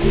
Hello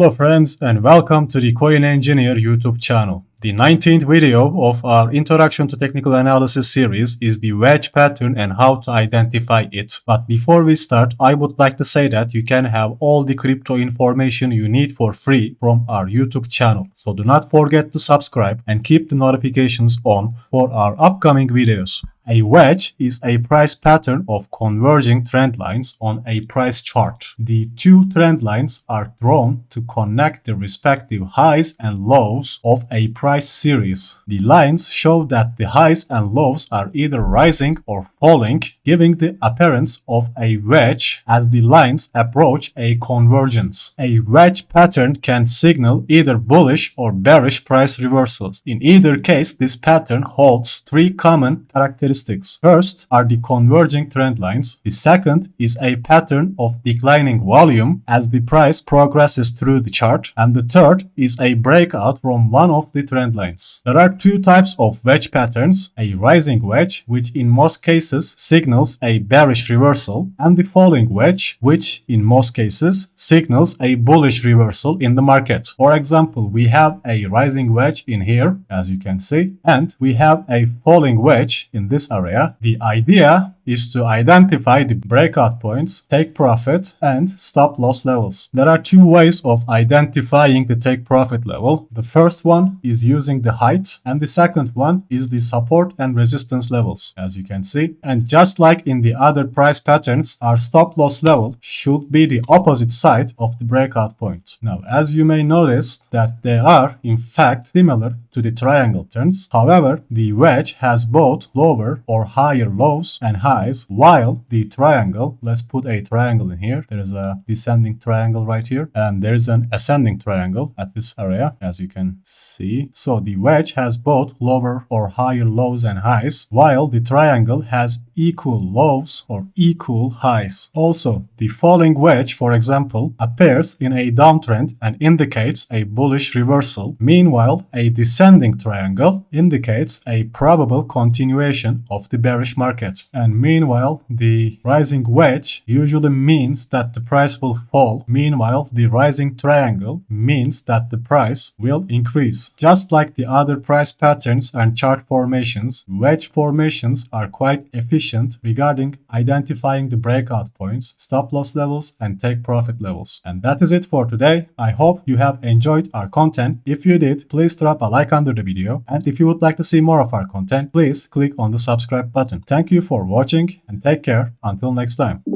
friends and welcome to the Coin Engineer YouTube channel. The 19th video of our Introduction to Technical Analysis series is the wedge pattern and how to identify it. But before we start, I would like to say that you can have all the crypto information you need for free from our YouTube channel. So do not forget to subscribe and keep the notifications on for our upcoming videos. A wedge is a price pattern of converging trend lines on a price chart. The two trend lines are drawn to connect the respective highs and lows of a price series. The lines show that the highs and lows are either rising or falling, giving the appearance of a wedge as the lines approach a convergence. A wedge pattern can signal either bullish or bearish price reversals. In either case, this pattern holds three common characteristics. First are the converging trend lines. The second is a pattern of declining volume as the price progresses through the chart. And the third is a breakout from one of the trend lines. There are two types of wedge patterns, a rising wedge, which in most cases signals a bearish reversal, and the falling wedge, which in most cases signals a bullish reversal in the market. For example, we have a rising wedge in here, as you can see, and we have a falling wedge in this area. The idea is to identify the breakout points, take profit, and stop loss levels. There are two ways of identifying the take profit level. The first one is using the height, and the second one is the support and resistance levels, as you can see. And just like in the other price patterns, our stop loss level should be the opposite side of the breakout point. Now, as you may notice that they are in fact similar to the triangle turns. However, the wedge has both lower or higher lows and highs, while the triangle, let's put a triangle in here. There is a descending triangle right here, and there is an ascending triangle at this area, as you can see. So the wedge has both lower or higher lows and highs, while the triangle has equal lows or equal highs. Also, the falling wedge, for example, appears in a downtrend and indicates a bullish reversal. Meanwhile, a descending triangle indicates a probable continuation of the bearish market. And meanwhile, the rising wedge usually means that the price will fall. Meanwhile, the rising triangle means that the price will increase. Just like the other price patterns and chart formations, wedge formations are quite efficient regarding identifying the breakout points, stop loss levels, and take profit levels. And that is it for today. I hope you have enjoyed our content. If you did, please drop a like under the video. And if you would like to see more of our content, please click on the subscribe button. Thank you for watching and take care until next time.